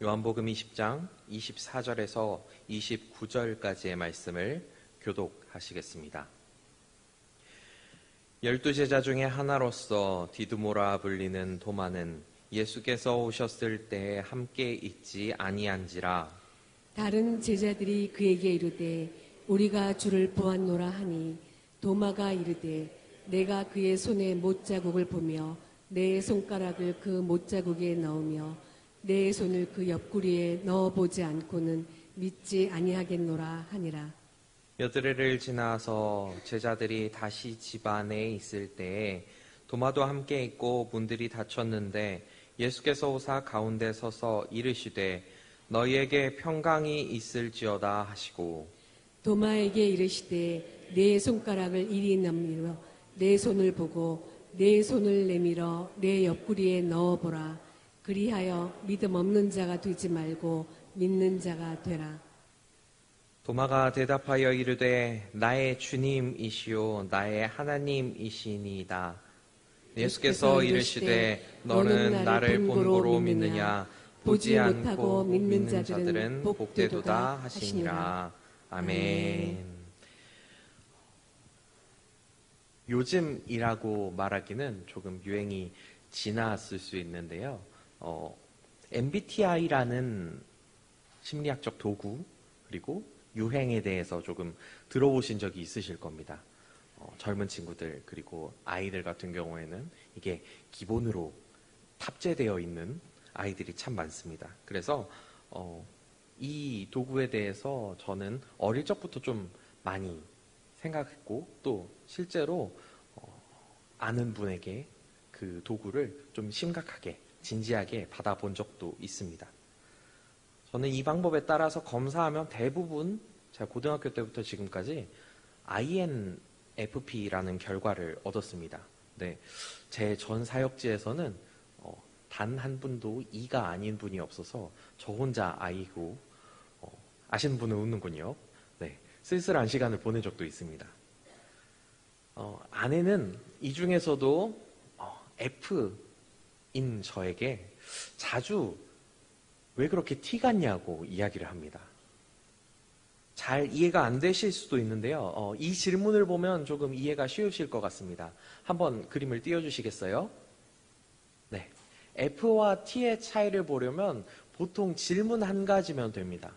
요한복음 20장 24절에서 29절까지의 말씀을 교독하시겠습니다. 12제자 중에 하나로서 디두모라 불리는 도마는 예수께서 오셨을 때에 함께 있지 아니한지라. 다른 제자들이 그에게 이르되 우리가 주를 보았노라 하니 도마가 이르되 내가 그의 손에 못자국을 보며 내 손가락을 그 못자국에 넣으며 내 손을 그 옆구리에 넣어보지 않고는 믿지 아니하겠노라 하니라. 여드레를 지나서 제자들이 다시 집 안에 있을 때에 도마도 함께 있고 문들이 닫혔는데 예수께서 오사 가운데 서서 이르시되 너희에게 평강이 있을지어다 하시고 도마에게 이르시되 내 손가락을 이리 내밀어 내 손을 보고 내 손을 내밀어 내 옆구리에 넣어보라. 그리하여 믿음 없는 자가 되지 말고 믿는 자가 되라. 도마가 대답하여 이르되 나의 주님이시오 나의 하나님이시니이다. 예수께서 이르시되 너는 나를 본고로 믿느냐 보지 않고 믿는 자들은 복되도다 하시니라. 아멘. 요즘이라고 말하기는 조금 유행이 지났을 수 있는데요. MBTI라는 심리학적 도구 그리고 유행에 대해서 조금 들어보신 적이 있으실 겁니다. 젊은 친구들 그리고 아이들 같은 경우에는 이게 기본으로 탑재되어 있는 아이들이 참 많습니다. 그래서 이 도구에 대해서 저는 어릴 적부터 좀 많이 생각했고 또 실제로 아는 분에게 그 도구를 좀 심각하게 진지하게 받아본 적도 있습니다. 저는 이 방법에 따라서 검사하면 대부분 제가 고등학교 때부터 지금까지 INFP라는 결과를 얻었습니다. 네, 제 전 사역지에서는 단 한 분도 E가 아닌 분이 없어서 저 혼자 I고 아시는 분은 웃는군요. 네, 쓸쓸한 시간을 보낸 적도 있습니다. 아내는 이 중에서도 F인 저에게 자주 왜 그렇게 티 같냐고 이야기를 합니다. 잘 이해가 안 되실 수도 있는데요. 이 질문을 보면 조금 이해가 쉬우실 것 같습니다. 한번 그림을 띄워주시겠어요? 네, F와 T의 차이를 보려면 보통 질문 한 가지면 됩니다.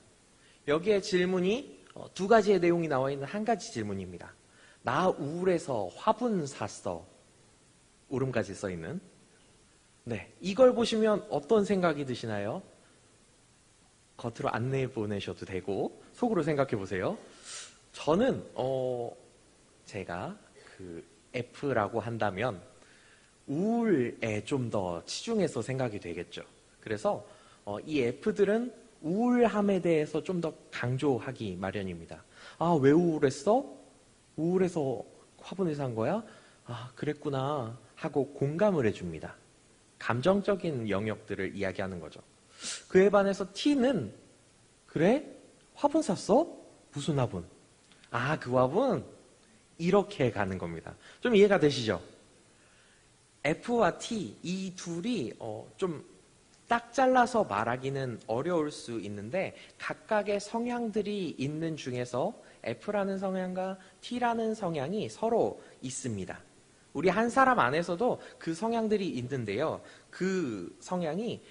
여기에 질문이 두 가지의 내용이 나와 있는 한 가지 질문입니다. 나 우울해서 화분 샀어. 울음까지 써 있는. 네, 이걸 보시면 어떤 생각이 드시나요? 겉으로 안 내보내셔도 되고 속으로 생각해 보세요. 저는 제가 그 F라고 한다면 우울에 좀 더 치중해서 생각이 되겠죠. 그래서 이 F들은 우울함에 대해서 좀 더 강조하기 마련입니다. 아, 왜 우울했어? 우울해서 화분을 산 거야? 아, 그랬구나 하고 공감을 해줍니다. 감정적인 영역들을 이야기하는 거죠. 그에 반해서 T는 그래? 화분 샀어? 무슨 화분? 아, 그 화분? 이렇게 가는 겁니다. 좀 이해가 되시죠? F와 T 이 둘이 좀 딱 잘라서 말하기는 어려울 수 있는데 각각의 성향들이 있는 중에서 F라는 성향과 T라는 성향이 서로 있습니다. 우리 한 사람 안에서도 그 성향들이 있는데요. 그 성향이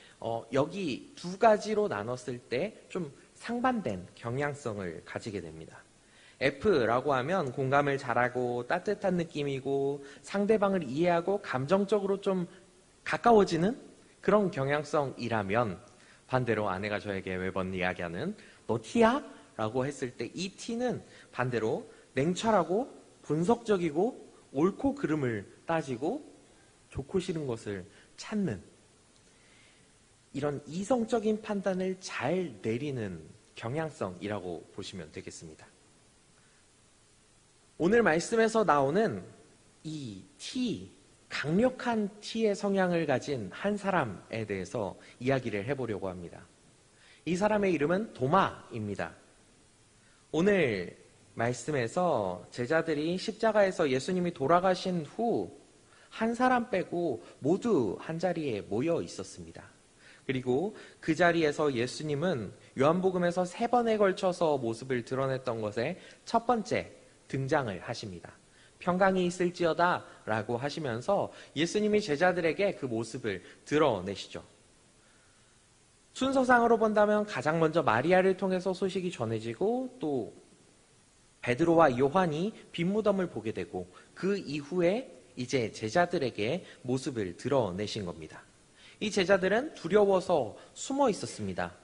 여기 두 가지로 나눴을 때 좀 상반된 경향성을 가지게 됩니다. F라고 하면 공감을 잘하고 따뜻한 느낌이고 상대방을 이해하고 감정적으로 좀 가까워지는 그런 경향성이라면 반대로 아내가 저에게 매번 이야기하는 너 T야? 라고 했을 때 이 T는 반대로 냉철하고 분석적이고 옳고 그름을 따지고 좋고 싫은 것을 찾는 이런 이성적인 판단을 잘 내리는 경향성이라고 보시면 되겠습니다. 오늘 말씀에서 나오는 이 T, 강력한 T의 성향을 가진 한 사람에 대해서 이야기를 해보려고 합니다. 이 사람의 이름은 도마입니다. 오늘 말씀에서 제자들이 십자가에서 예수님이 돌아가신 후 한 사람 빼고 모두 한 자리에 모여 있었습니다. 그리고 그 자리에서 예수님은 요한복음에서 3번에 걸쳐서 모습을 드러냈던 것에 첫 번째 등장을 하십니다. 평강이 있을지어다 라고 하시면서 예수님이 제자들에게 그 모습을 드러내시죠. 순서상으로 본다면 가장 먼저 마리아를 통해서 소식이 전해지고 또 베드로와 요한이 빈무덤을 보게 되고 그 이후에 이제 제자들에게 모습을 드러내신 겁니다. 이 제자들은 두려워서 숨어 있었습니다.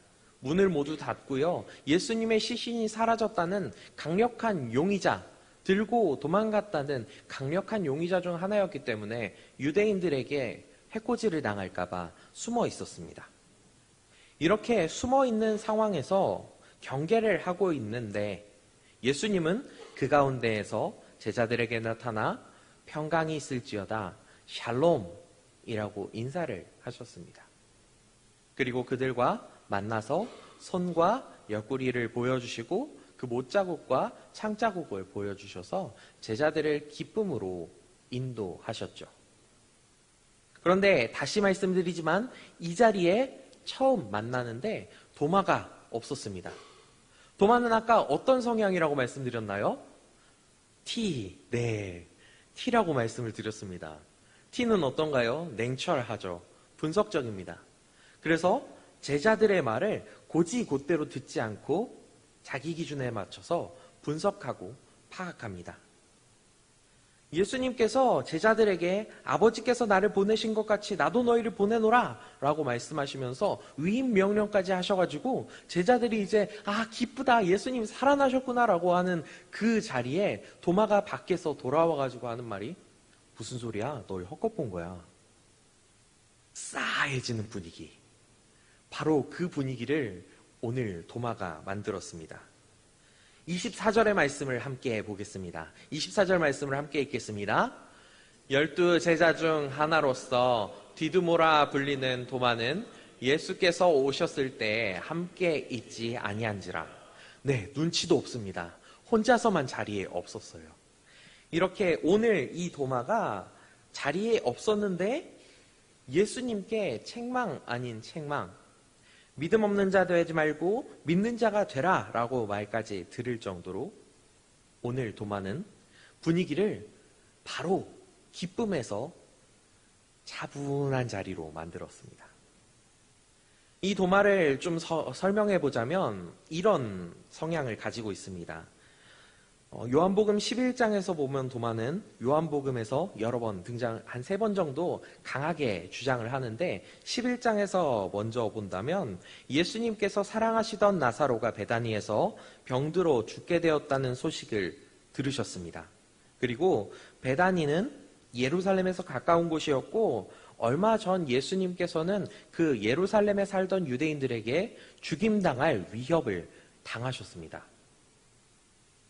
문을 모두 닫고요. 예수님의 시신이 사라졌다는 강력한 용의자, 들고 도망갔다는 강력한 용의자 중 하나였기 때문에 유대인들에게 해코지를 당할까봐 숨어 있었습니다. 이렇게 숨어 있는 상황에서 경계를 하고 있는데 예수님은 그 가운데에서 제자들에게 나타나 평강이 있을지어다 샬롬이라고 인사를 하셨습니다. 그리고 그들과 만나서 손과 옆구리를 보여주시고 그 못자국과 창자국을 보여주셔서 제자들을 기쁨으로 인도하셨죠. 그런데 다시 말씀드리지만 이 자리에 처음 만나는데 도마가 없었습니다. 도마는 아까 어떤 성향이라고 말씀드렸나요? 네. T라고 말씀을 드렸습니다. T는 어떤가요? 냉철하죠. 분석적입니다. 그래서 제자들의 말을 곧이곧대로 듣지 않고 자기 기준에 맞춰서 분석하고 파악합니다. 예수님께서 제자들에게 아버지께서 나를 보내신 것 같이 나도 너희를 보내노라 라고 말씀하시면서 위임 명령까지 하셔가지고 제자들이 이제 기쁘다 예수님 살아나셨구나 라고 하는 그 자리에 도마가 밖에서 돌아와가지고 하는 말이 무슨 소리야? 널 헛것 본 거야. 싸해지는 분위기. 바로 그 분위기를 오늘 도마가 만들었습니다. 24절의 말씀을 함께 보겠습니다. 24절 말씀을 함께 읽겠습니다. 12 제자 중 하나로서 디두모라 불리는 도마는 예수께서 오셨을 때 함께 있지 아니한지라. 네, 눈치도 없습니다. 혼자서만 자리에 없었어요. 이렇게 오늘 이 도마가 자리에 없었는데 예수님께 책망 아닌 책망, 믿음 없는 자 되지 말고 믿는 자가 되라 라고 말까지 들을 정도로 오늘 도마는 분위기를 바로 기쁨에서 차분한 자리로 만들었습니다. 이 도마를 좀 설명해 보자면 이런 성향을 가지고 있습니다. 요한복음 11장에서 보면 도마는 요한복음에서 여러 번 등장, 한 3번 정도 강하게 주장을 하는데 11장에서 먼저 본다면 예수님께서 사랑하시던 나사로가 베다니에서 병들어 죽게 되었다는 소식을 들으셨습니다. 그리고 베다니는 예루살렘에서 가까운 곳이었고 얼마 전 예수님께서는 그 예루살렘에 살던 유대인들에게 죽임당할 위협을 당하셨습니다.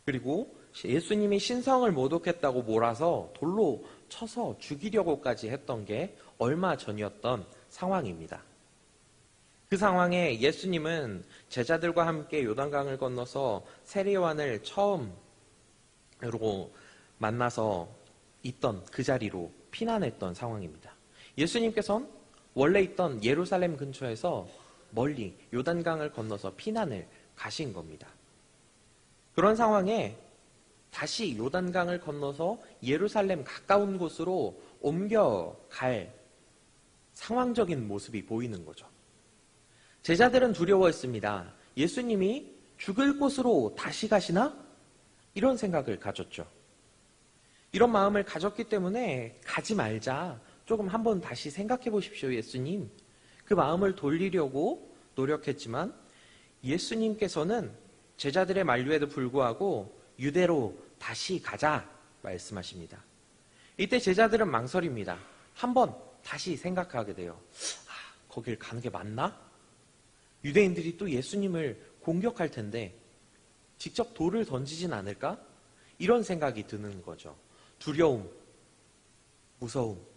그리고 예수님이 신성을 모독했다고 몰아서 돌로 쳐서 죽이려고까지 했던 게 얼마 전이었던 상황입니다. 그 상황에 예수님은 제자들과 함께 요단강을 건너서 세례요한을 처음으로 만나서 있던 그 자리로 피난했던 상황입니다. 예수님께서는 원래 있던 예루살렘 근처에서 멀리 요단강을 건너서 피난을 가신 겁니다. 그런 상황에 다시 요단강을 건너서 예루살렘 가까운 곳으로 옮겨갈 상황적인 모습이 보이는 거죠. 제자들은 두려워했습니다. 예수님이 죽을 곳으로 다시 가시나? 이런 생각을 가졌죠. 이런 마음을 가졌기 때문에 가지 말자. 조금 한번 다시 생각해 보십시오, 예수님. 그 마음을 돌리려고 노력했지만 예수님께서는 제자들의 만류에도 불구하고 유대로 다시 가자 말씀하십니다. 이때 제자들은 망설입니다. 한번 다시 생각하게 돼요. 거길 가는 게 맞나? 유대인들이 또 예수님을 공격할 텐데 직접 돌을 던지진 않을까? 이런 생각이 드는 거죠. 두려움, 무서움.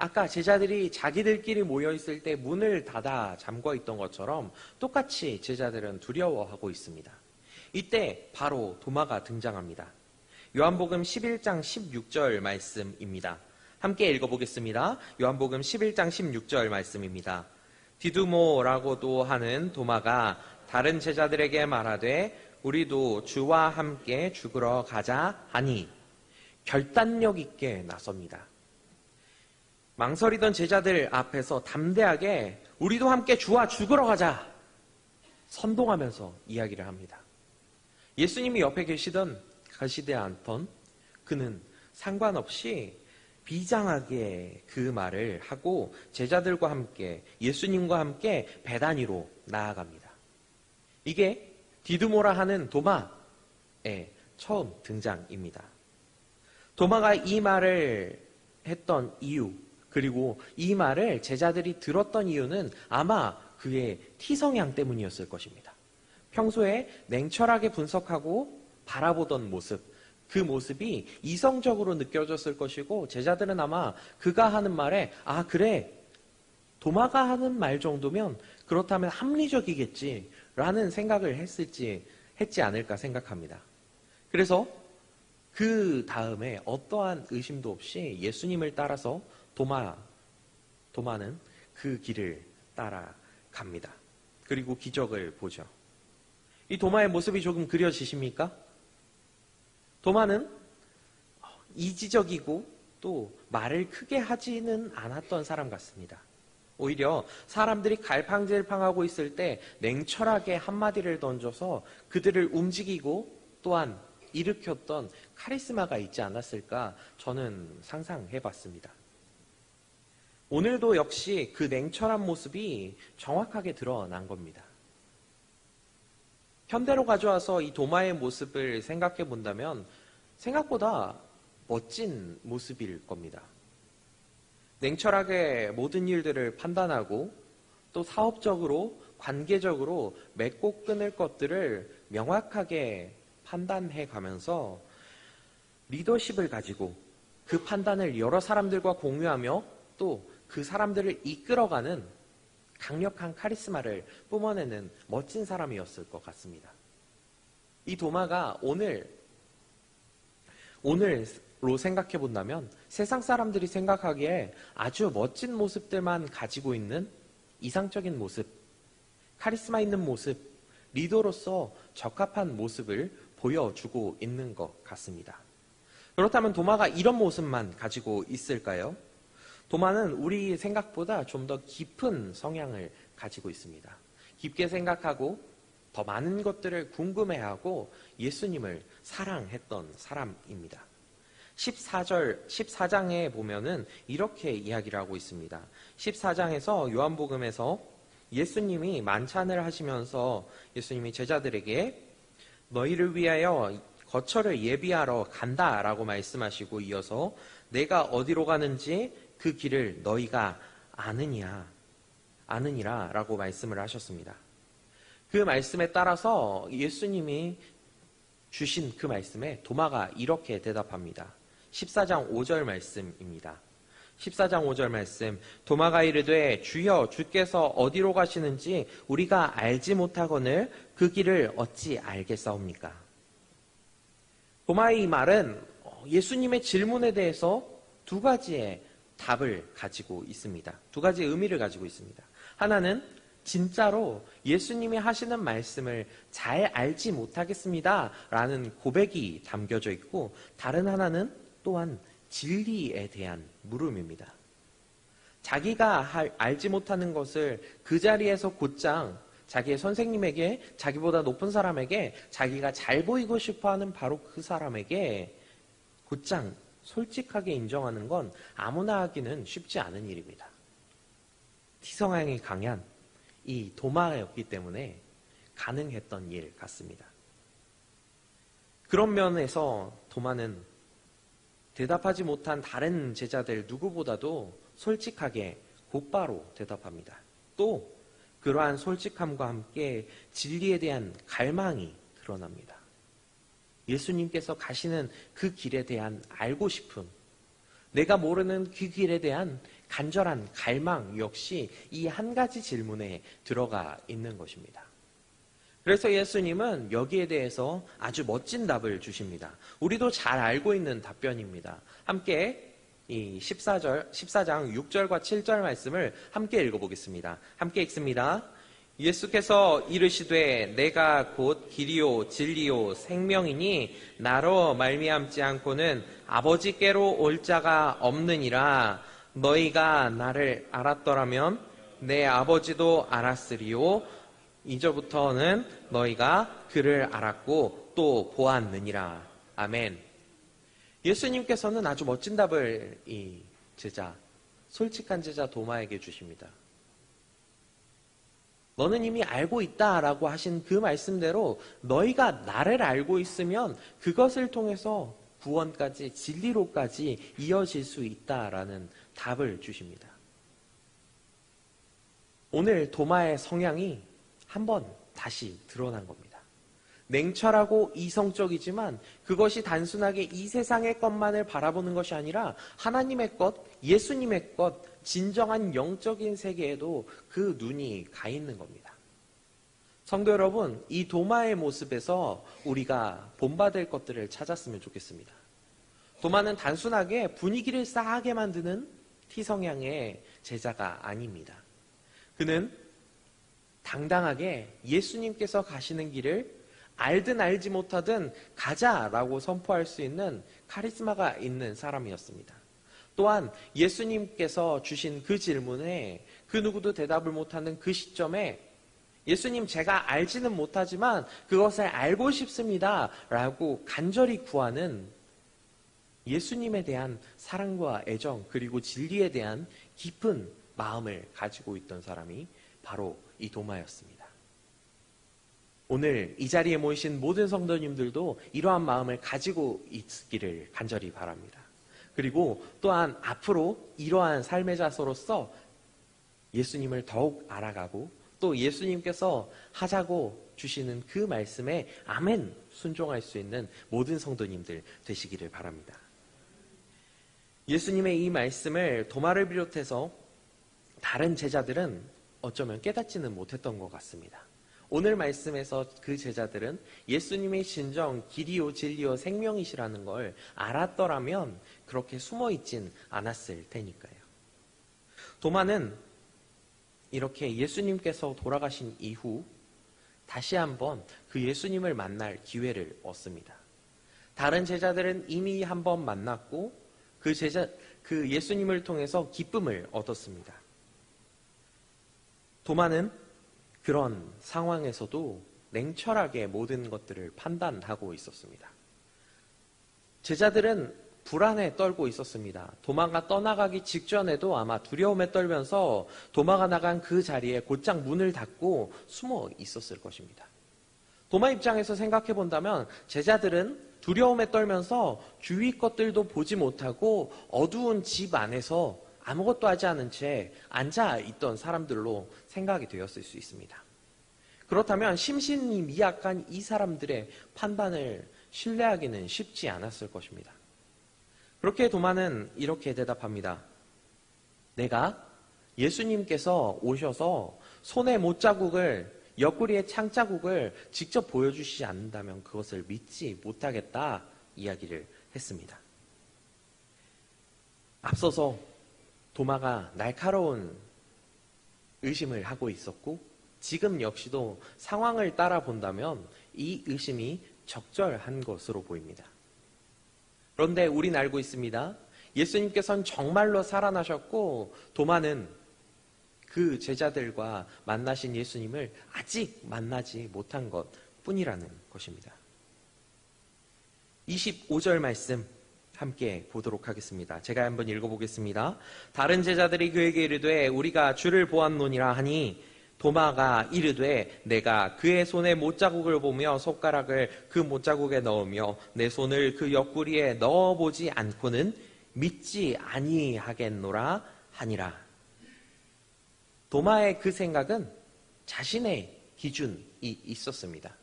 아까 제자들이 자기들끼리 모여있을 때 문을 닫아 잠궈있던 것처럼 똑같이 제자들은 두려워하고 있습니다. 이때 바로 도마가 등장합니다. 요한복음 11장 16절 말씀입니다. 함께 읽어보겠습니다. 요한복음 11장 16절 말씀입니다. 디두모라고도 하는 도마가 다른 제자들에게 말하되 우리도 주와 함께 죽으러 가자 하니 결단력 있게 나섭니다. 망설이던 제자들 앞에서 담대하게 우리도 함께 주와 죽으러 가자 선동하면서 이야기를 합니다. 예수님이 옆에 계시지 않던 그는 상관없이 비장하게 그 말을 하고 제자들과 함께 예수님과 함께 베다니로 나아갑니다. 이게 디두모라 하는 도마의 처음 등장입니다. 도마가 이 말을 했던 이유, 그리고 이 말을 제자들이 들었던 이유는 아마 그의 T성향 때문이었을 것입니다. 평소에 냉철하게 분석하고 바라보던 모습, 그 모습이 이성적으로 느껴졌을 것이고 제자들은 아마 그가 하는 말에 아 그래 도마가 하는 말 정도면 그렇다면 합리적이겠지라는 생각을 했지 않을까 생각합니다. 그래서 그 다음에 어떠한 의심도 없이 예수님을 따라서 도마는 그 길을 따라갑니다. 그리고 기적을 보죠. 이 도마의 모습이 조금 그려지십니까? 도마는 이지적이고 또 말을 크게 하지는 않았던 사람 같습니다. 오히려 사람들이 갈팡질팡하고 있을 때 냉철하게 한마디를 던져서 그들을 움직이고 또한 일으켰던 카리스마가 있지 않았을까 저는 상상해봤습니다. 오늘도 역시 그 냉철한 모습이 정확하게 드러난 겁니다. 현대로 가져와서 이 도마의 모습을 생각해 본다면 생각보다 멋진 모습일 겁니다. 냉철하게 모든 일들을 판단하고 또 사업적으로, 관계적으로 맺고 끊을 것들을 명확하게 판단해 가면서 리더십을 가지고 그 판단을 여러 사람들과 공유하며 또 그 사람들을 이끌어가는 강력한 카리스마를 뿜어내는 멋진 사람이었을 것 같습니다. 이 도마가 오늘로 생각해 본다면 세상 사람들이 생각하기에 아주 멋진 모습들만 가지고 있는 이상적인 모습, 카리스마 있는 모습, 리더로서 적합한 모습을 보여주고 있는 것 같습니다. 그렇다면 도마가 이런 모습만 가지고 있을까요? 도마는 우리 생각보다 좀 더 깊은 성향을 가지고 있습니다. 깊게 생각하고 더 많은 것들을 궁금해하고 예수님을 사랑했던 사람입니다. 14장에 보면은 이렇게 이야기를 하고 있습니다. 14장에서 요한복음에서 예수님이 만찬을 하시면서 예수님이 제자들에게 너희를 위하여 거처를 예비하러 간다라고 말씀하시고 이어서 내가 어디로 가는지 그 길을 너희가 아느니라 라고 말씀을 하셨습니다. 그 말씀에 따라서 예수님이 주신 그 말씀에 도마가 이렇게 대답합니다. 14장 5절 말씀입니다. 14장 5절 말씀 도마가 이르되 주여 주께서 어디로 가시는지 우리가 알지 못하거늘 그 길을 어찌 알겠사옵니까? 도마의 이 말은 예수님의 질문에 대해서 두 가지의 답을 가지고 있습니다. 두 가지 의미를 가지고 있습니다. 하나는 진짜로 예수님이 하시는 말씀을 잘 알지 못하겠습니다 라는 고백이 담겨져 있고 다른 하나는 또한 진리에 대한 물음입니다. 자기가 알지 못하는 것을 그 자리에서 곧장 자기의 선생님에게 자기보다 높은 사람에게 자기가 잘 보이고 싶어하는 바로 그 사람에게 곧장 솔직하게 인정하는 건 아무나 하기는 쉽지 않은 일입니다. T성향이 강한 이 도마였기 때문에 가능했던 일 같습니다. 그런 면에서 도마는 대답하지 못한 다른 제자들 누구보다도 솔직하게 곧바로 대답합니다. 또 그러한 솔직함과 함께 진리에 대한 갈망이 드러납니다. 예수님께서 가시는 그 길에 대한 알고 싶음, 내가 모르는 그 길에 대한 간절한 갈망 역시 이 한 가지 질문에 들어가 있는 것입니다. 그래서 예수님은 여기에 대해서 아주 멋진 답을 주십니다. 우리도 잘 알고 있는 답변입니다. 함께 이 14장 6절과 7절 말씀을 함께 읽어보겠습니다. 함께 읽습니다. 예수께서 이르시되 내가 곧 길이요 진리요 생명이니 나로 말미암지 않고는 아버지께로 올 자가 없느니라. 너희가 나를 알았더라면 내 아버지도 알았으리요. 이제부터는 너희가 그를 알았고 또 보았느니라. 아멘. 예수님께서는 아주 멋진 답을 이 제자, 솔직한 제자 도마에게 주십니다. 너는 이미 알고 있다라고 하신 그 말씀대로 너희가 나를 알고 있으면 그것을 통해서 구원까지, 진리로까지 이어질 수 있다라는 답을 주십니다. 오늘 도마의 성향이 한번 다시 드러난 겁니다. 냉철하고 이성적이지만 그것이 단순하게 이 세상의 것만을 바라보는 것이 아니라 하나님의 것, 예수님의 것, 진정한 영적인 세계에도 그 눈이 가 있는 겁니다. 성도 여러분, 이 도마의 모습에서 우리가 본받을 것들을 찾았으면 좋겠습니다. 도마는 단순하게 분위기를 싸하게 만드는 T성향의 제자가 아닙니다. 그는 당당하게 예수님께서 가시는 길을 알든 알지 못하든 가자라고 선포할 수 있는 카리스마가 있는 사람이었습니다. 또한 예수님께서 주신 그 질문에 그 누구도 대답을 못하는 그 시점에 예수님, 제가 알지는 못하지만 그것을 알고 싶습니다 라고 간절히 구하는 예수님에 대한 사랑과 애정 그리고 진리에 대한 깊은 마음을 가지고 있던 사람이 바로 이 도마였습니다. 오늘 이 자리에 모이신 모든 성도님들도 이러한 마음을 가지고 있기를 간절히 바랍니다. 그리고 또한 앞으로 이러한 삶의 자세로서 예수님을 더욱 알아가고 또 예수님께서 하자고 주시는 그 말씀에 아멘 순종할 수 있는 모든 성도님들 되시기를 바랍니다. 예수님의 이 말씀을 도마를 비롯해서 다른 제자들은 어쩌면 깨닫지는 못했던 것 같습니다. 오늘 말씀에서 그 제자들은 예수님의 진정 길이요 진리요 생명이시라는 걸 알았더라면 그렇게 숨어있진 않았을 테니까요. 도마는 이렇게 예수님께서 돌아가신 이후 다시 한번 그 예수님을 만날 기회를 얻습니다. 다른 제자들은 이미 한번 만났고 그 예수님을 통해서 기쁨을 얻었습니다. 도마는 그런 상황에서도 냉철하게 모든 것들을 판단하고 있었습니다. 제자들은 불안에 떨고 있었습니다. 도마가 떠나가기 직전에도 아마 두려움에 떨면서 도마가 나간 그 자리에 곧장 문을 닫고 숨어 있었을 것입니다. 도마 입장에서 생각해 본다면 제자들은 두려움에 떨면서 주위 것들도 보지 못하고 어두운 집 안에서 아무것도 하지 않은 채 앉아있던 사람들로 생각이 되었을 수 있습니다. 그렇다면 심신이 미약한 이 사람들의 판단을 신뢰하기는 쉽지 않았을 것입니다. 그렇게 도마는 이렇게 대답합니다. 내가 예수님께서 오셔서 손의 못자국을 옆구리의 창자국을 직접 보여주시지 않는다면 그것을 믿지 못하겠다 이야기를 했습니다. 앞서서 도마가 날카로운 의심을 하고 있었고 지금 역시도 상황을 따라 본다면 이 의심이 적절한 것으로 보입니다. 그런데 우린 알고 있습니다. 예수님께서는 정말로 살아나셨고 도마는 그 제자들과 만나신 예수님을 아직 만나지 못한 것 뿐이라는 것입니다. 25절 말씀 함께 보도록 하겠습니다. 제가 한번 읽어보겠습니다. 다른 제자들이 그에게 이르되 우리가 주를 보았노니라 하니 도마가 이르되 내가 그의 손에 못자국을 보며 손가락을 그 못자국에 넣으며 내 손을 그 옆구리에 넣어보지 않고는 믿지 아니하겠노라 하니라. 도마의 그 생각은 자신의 기준이 있었습니다.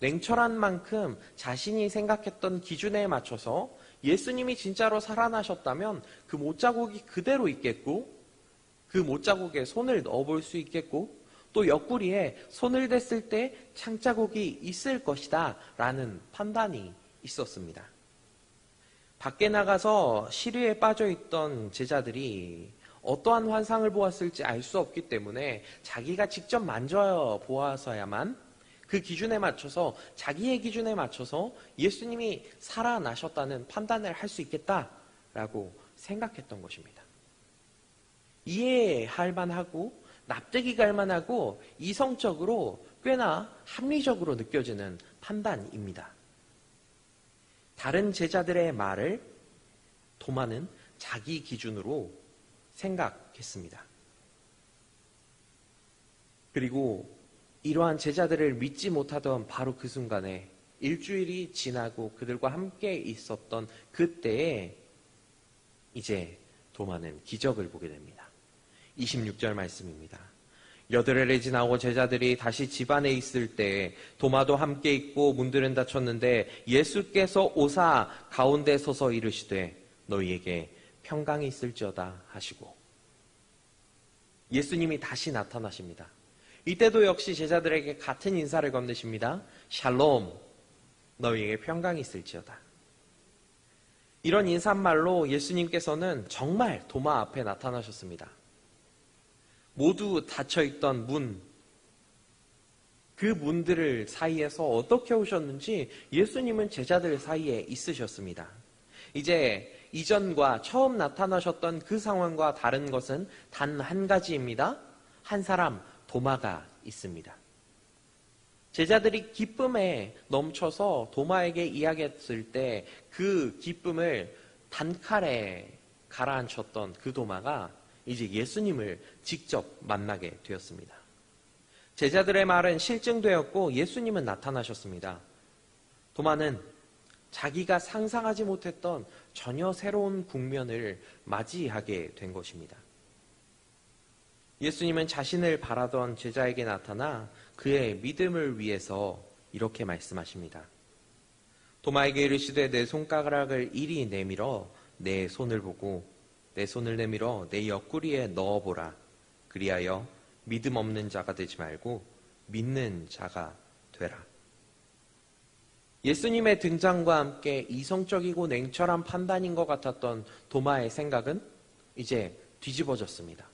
냉철한 만큼 자신이 생각했던 기준에 맞춰서 예수님이 진짜로 살아나셨다면 그 못자국이 그대로 있겠고 그 못자국에 손을 넣어볼 수 있겠고 또 옆구리에 손을 댔을 때 창자국이 있을 것이다 라는 판단이 있었습니다. 밖에 나가서 시리에 빠져 있던 제자들이 어떠한 환상을 보았을지 알 수 없기 때문에 자기가 직접 만져 보아서야만 그 기준에 맞춰서, 자기의 기준에 맞춰서 예수님이 살아나셨다는 판단을 할 수 있겠다라고 생각했던 것입니다. 이해할 만하고 납득이 갈 만하고 이성적으로 꽤나 합리적으로 느껴지는 판단입니다. 다른 제자들의 말을 도마는 자기 기준으로 생각했습니다. 그리고 이러한 제자들을 믿지 못하던 바로 그 순간에 일주일이 지나고 그들과 함께 있었던 그때에 이제 도마는 기적을 보게 됩니다. 26절 말씀입니다. 여드레를 지나고 제자들이 다시 집 안에 있을 때 도마도 함께 있고 문들은 닫혔는데 예수께서 오사 가운데 서서 이르시되 너희에게 평강이 있을지어다 하시고, 예수님이 다시 나타나십니다. 이때도 역시 제자들에게 같은 인사를 건네십니다. 샬롬, 너희에게 평강이 있을지어다. 이런 인사말로 예수님께서는 정말 도마 앞에 나타나셨습니다. 모두 닫혀있던 문, 그 문들 사이에서 어떻게 오셨는지 예수님은 제자들 사이에 있으셨습니다. 이제 이전과 처음 나타나셨던 그 상황과 다른 것은 단 한 가지입니다. 한 사람, 도마가 있습니다. 제자들이 기쁨에 넘쳐서 도마에게 이야기했을 때 그 기쁨을 단칼에 가라앉혔던 그 도마가 이제 예수님을 직접 만나게 되었습니다. 제자들의 말은 실증되었고 예수님은 나타나셨습니다. 도마는 자기가 상상하지 못했던 전혀 새로운 국면을 맞이하게 된 것입니다. 예수님은 자신을 바라던 제자에게 나타나 그의 믿음을 위해서 이렇게 말씀하십니다. 도마에게 이르시되 내 손가락을 이리 내밀어 내 손을 보고 내 손을 내밀어 내 옆구리에 넣어보라. 그리하여 믿음 없는 자가 되지 말고 믿는 자가 되라. 예수님의 등장과 함께 이성적이고 냉철한 판단인 것 같았던 도마의 생각은 이제 뒤집어졌습니다.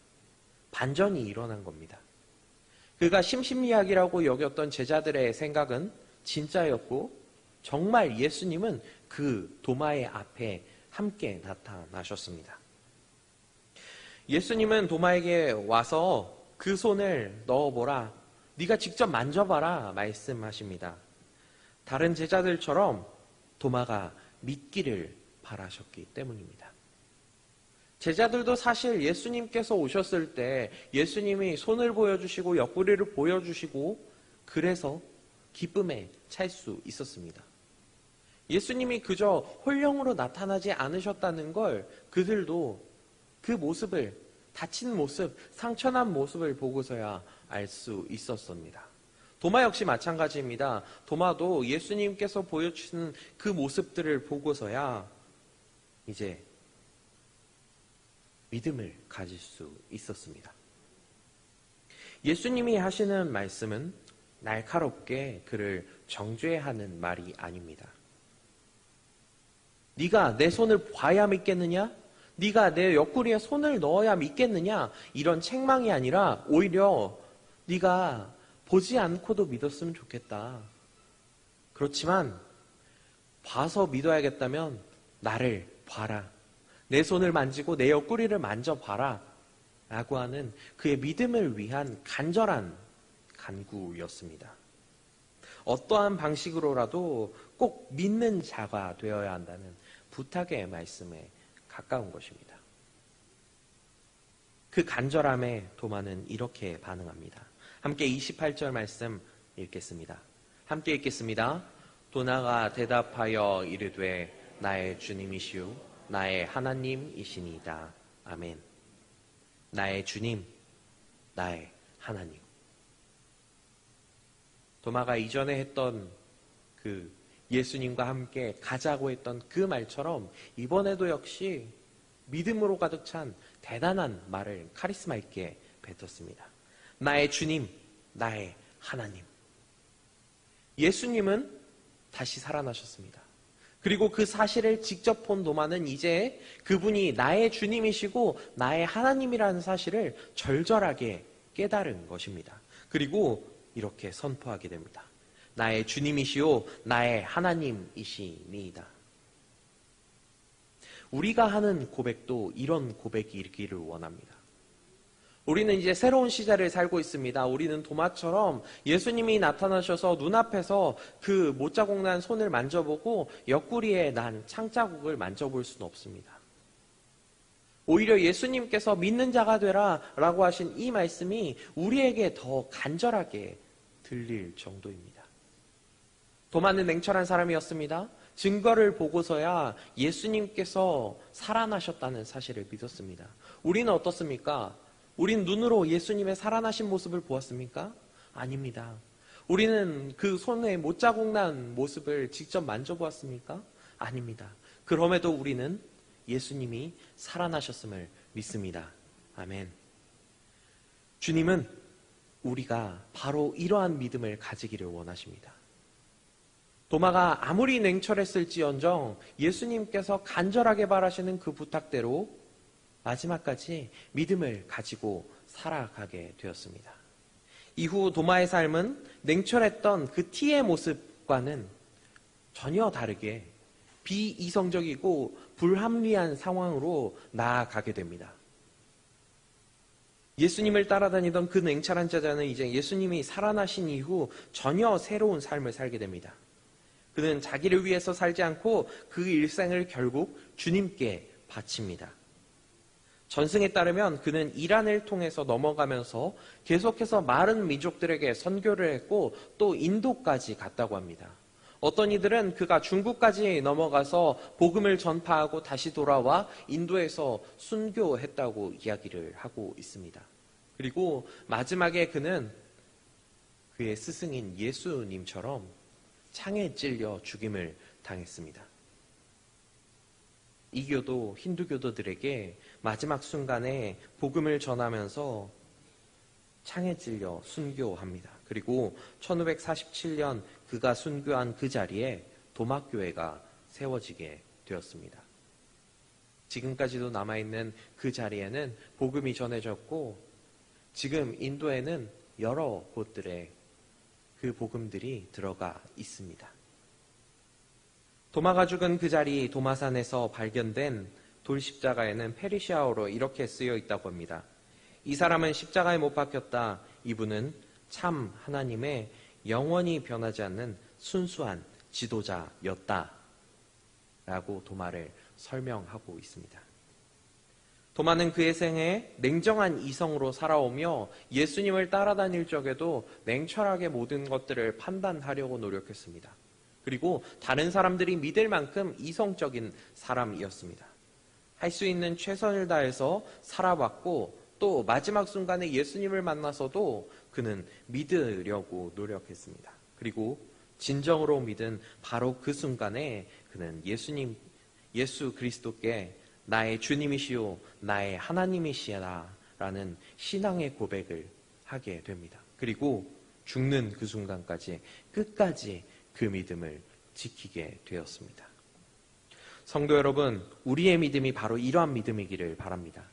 반전이 일어난 겁니다. 그가 심신미약이라고 여겼던 제자들의 생각은 진짜였고 정말 예수님은 그 도마의 앞에 함께 나타나셨습니다. 예수님은 도마에게 와서 그 손을 넣어보라, 네가 직접 만져봐라 말씀하십니다. 다른 제자들처럼 도마가 믿기를 바라셨기 때문입니다. 제자들도 사실 예수님께서 오셨을 때 예수님이 손을 보여주시고 옆구리를 보여주시고 그래서 기쁨에 찰 수 있었습니다. 예수님이 그저 홀령으로 나타나지 않으셨다는 걸 그들도 그 모습을, 다친 모습, 상처난 모습을 보고서야 알 수 있었습니다. 도마 역시 마찬가지입니다. 도마도 예수님께서 보여주시는 그 모습들을 보고서야 이제 믿음을 가질 수 있었습니다. 예수님이 하시는 말씀은 날카롭게 그를 정죄하는 말이 아닙니다. 네가 내 손을 봐야 믿겠느냐? 네가 내 옆구리에 손을 넣어야 믿겠느냐? 이런 책망이 아니라 오히려 네가 보지 않고도 믿었으면 좋겠다. 그렇지만 봐서 믿어야겠다면 나를 봐라. 내 손을 만지고 내 옆구리를 만져봐라. 라고 하는 그의 믿음을 위한 간절한 간구였습니다. 어떠한 방식으로라도 꼭 믿는 자가 되어야 한다는 부탁의 말씀에 가까운 것입니다. 그 간절함에 도마는 이렇게 반응합니다. 함께 28절 말씀 읽겠습니다. 함께 읽겠습니다. 도마가 대답하여 이르되 나의 주님이시오 나의 하나님이시니이다. 아멘. 나의 주님, 나의 하나님. 도마가 이전에 했던 그 예수님과 함께 가자고 했던 그 말처럼 이번에도 역시 믿음으로 가득 찬 대단한 말을 카리스마 있게 뱉었습니다. 나의 주님, 나의 하나님. 예수님은 다시 살아나셨습니다. 그리고 그 사실을 직접 본 도마는 이제 그분이 나의 주님이시고 나의 하나님이라는 사실을 절절하게 깨달은 것입니다. 그리고 이렇게 선포하게 됩니다. 나의 주님이시오 나의 하나님이시니이다. 우리가 하는 고백도 이런 고백이기를 원합니다. 우리는 이제 새로운 시대를 살고 있습니다. 우리는 도마처럼 예수님이 나타나셔서 눈앞에서 그 못자국 난 손을 만져보고 옆구리에 난 창자국을 만져볼 수는 없습니다. 오히려 예수님께서 믿는 자가 되라 라고 하신 이 말씀이 우리에게 더 간절하게 들릴 정도입니다. 도마는 냉철한 사람이었습니다. 증거를 보고서야 예수님께서 살아나셨다는 사실을 믿었습니다. 우리는 어떻습니까? 우린 눈으로 예수님의 살아나신 모습을 보았습니까? 아닙니다. 우리는 그 손에 못자국 난 모습을 직접 만져보았습니까? 아닙니다. 그럼에도 우리는 예수님이 살아나셨음을 믿습니다. 아멘. 주님은 우리가 바로 이러한 믿음을 가지기를 원하십니다. 도마가 아무리 냉철했을지언정 예수님께서 간절하게 바라시는 그 부탁대로 마지막까지 믿음을 가지고 살아가게 되었습니다. 이후 도마의 삶은 냉철했던 그 T의 모습과는 전혀 다르게 비이성적이고 불합리한 상황으로 나아가게 됩니다. 예수님을 따라다니던 그 냉철한 제자는 이제 예수님이 살아나신 이후 전혀 새로운 삶을 살게 됩니다. 그는 자기를 위해서 살지 않고 그 일생을 결국 주님께 바칩니다. 전승에 따르면 그는 이란을 통해서 넘어가면서 계속해서 많은 민족들에게 선교를 했고 또 인도까지 갔다고 합니다. 어떤 이들은 그가 중국까지 넘어가서 복음을 전파하고 다시 돌아와 인도에서 순교했다고 이야기를 하고 있습니다. 그리고 마지막에 그는 그의 스승인 예수님처럼 창에 찔려 죽임을 당했습니다. 이교도 힌두교도들에게 마지막 순간에 복음을 전하면서 창에 찔려 순교합니다. 그리고 1547년 그가 순교한 그 자리에 도마교회가 세워지게 되었습니다. 지금까지도 남아있는 그 자리에는 복음이 전해졌고 지금 인도에는 여러 곳들에 그 복음들이 들어가 있습니다. 도마가 죽은 그 자리 도마산에서 발견된 돌십자가에는 페르시아어로 이렇게 쓰여 있다고 합니다. 이 사람은 십자가에 못 박혔다. 이분은 참 하나님의 영원히 변하지 않는 순수한 지도자였다. 라고 도마를 설명하고 있습니다. 도마는 그의 생에 냉정한 이성으로 살아오며 예수님을 따라다닐 적에도 냉철하게 모든 것들을 판단하려고 노력했습니다. 그리고 다른 사람들이 믿을 만큼 이성적인 사람이었습니다. 할 수 있는 최선을 다해서 살아왔고 또 마지막 순간에 예수님을 만나서도 그는 믿으려고 노력했습니다. 그리고 진정으로 믿은 바로 그 순간에 그는 예수 그리스도께 나의 주님이시오 나의 하나님이시라 라는 신앙의 고백을 하게 됩니다. 그리고 죽는 그 순간까지 끝까지 그 믿음을 지키게 되었습니다. 성도 여러분, 우리의 믿음이 바로 이러한 믿음이기를 바랍니다.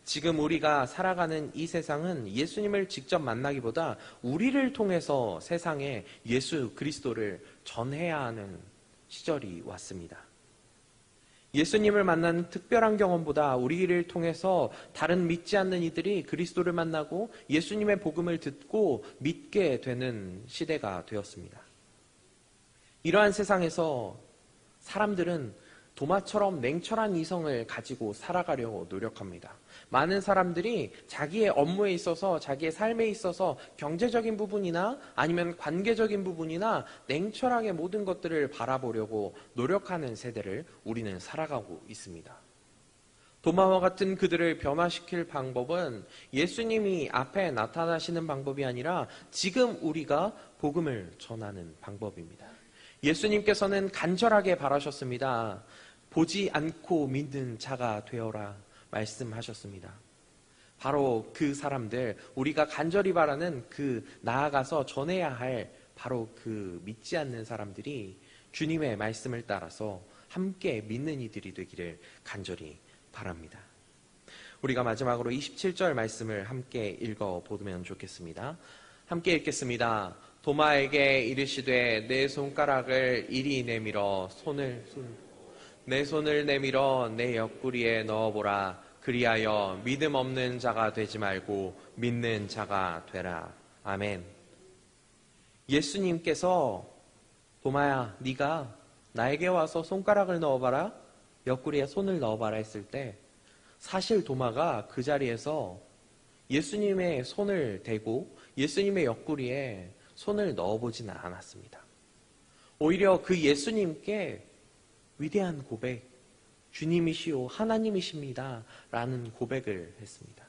지금 우리가 살아가는 이 세상은 예수님을 직접 만나기보다 우리를 통해서 세상에 예수 그리스도를 전해야 하는 시절이 왔습니다. 예수님을 만나는 특별한 경험보다 우리를 통해서 다른 믿지 않는 이들이 그리스도를 만나고 예수님의 복음을 듣고 믿게 되는 시대가 되었습니다. 이러한 세상에서 사람들은 도마처럼 냉철한 이성을 가지고 살아가려고 노력합니다. 많은 사람들이 자기의 업무에 있어서, 자기의 삶에 있어서 경제적인 부분이나 아니면 관계적인 부분이나 냉철하게 모든 것들을 바라보려고 노력하는 세대를 우리는 살아가고 있습니다. 도마와 같은 그들을 변화시킬 방법은 예수님이 앞에 나타나시는 방법이 아니라 지금 우리가 복음을 전하는 방법입니다. 예수님께서는 간절하게 바라셨습니다. 보지 않고 믿는 자가 되어라 말씀하셨습니다. 바로 그 사람들, 우리가 간절히 바라는 그 나아가서 전해야 할 바로 그 믿지 않는 사람들이 주님의 말씀을 따라서 함께 믿는 이들이 되기를 간절히 바랍니다. 우리가 마지막으로 27절 말씀을 함께 읽어보면 좋겠습니다. 함께 읽겠습니다. 도마에게 이르시되 내 손가락을 이리 내밀어 내 손을 내밀어 내 옆구리에 넣어보라. 그리하여 믿음 없는 자가 되지 말고 믿는 자가 되라. 아멘. 예수님께서 도마야 네가 나에게 와서 손가락을 넣어봐라, 옆구리에 손을 넣어봐라 했을 때 사실 도마가 그 자리에서 예수님의 손을 대고 예수님의 옆구리에 손을 넣어보지는 않았습니다. 오히려 그 예수님께 위대한 고백, 주님이시오 하나님이십니다 라는 고백을 했습니다.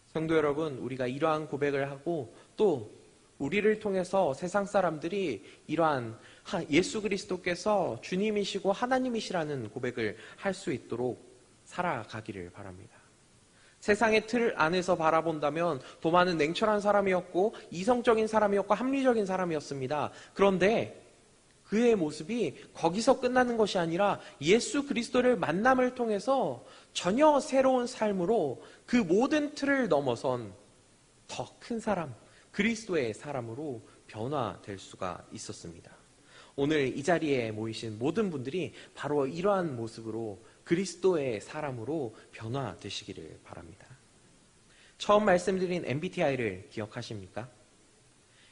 성도 여러분, 우리가 이러한 고백을 하고 또 우리를 통해서 세상 사람들이 이러한 예수 그리스도께서 주님이시고 하나님이시라는 고백을 할 수 있도록 살아가기를 바랍니다. 세상의 틀 안에서 바라본다면 도마는 냉철한 사람이었고 이성적인 사람이었고 합리적인 사람이었습니다. 그런데 그의 모습이 거기서 끝나는 것이 아니라 예수 그리스도를 만남을 통해서 전혀 새로운 삶으로 그 모든 틀을 넘어선 더 큰 사람, 그리스도의 사람으로 변화될 수가 있었습니다. 오늘 이 자리에 모이신 모든 분들이 바로 이러한 모습으로 그리스도의 사람으로 변화되시기를 바랍니다. 처음 말씀드린 MBTI를 기억하십니까?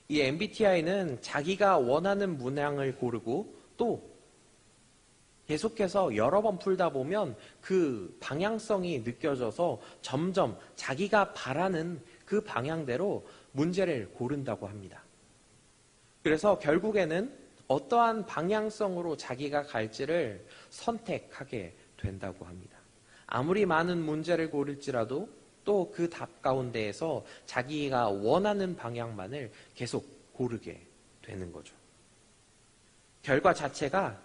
이 MBTI는 자기가 원하는 문항을 고르고 또 계속해서 여러 번 풀다 보면 그 방향성이 느껴져서 점점 자기가 바라는 그 방향대로 문제를 고른다고 합니다. 그래서 결국에는 어떠한 방향성으로 자기가 갈지를 선택하게 된다고 합니다. 아무리 많은 문제를 고를지라도 또 그 답 가운데에서 자기가 원하는 방향만을 계속 고르게 되는 거죠. 결과 자체가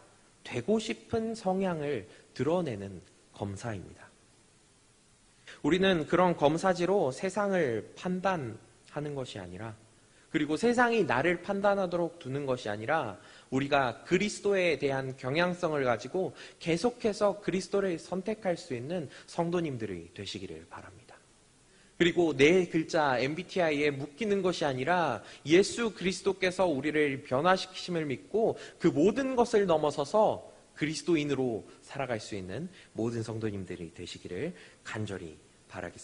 되고 싶은 성향을 드러내는 검사입니다. 우리는 그런 검사지로 세상을 판단하는 것이 아니라, 그리고 세상이 나를 판단하도록 두는 것이 아니라 우리가 그리스도에 대한 경향성을 가지고 계속해서 그리스도를 선택할 수 있는 성도님들이 되시기를 바랍니다. 그리고 네 글자 MBTI에 묶이는 것이 아니라 예수 그리스도께서 우리를 변화시키심을 믿고 그 모든 것을 넘어서서 그리스도인으로 살아갈 수 있는 모든 성도님들이 되시기를 간절히 바라겠습니다.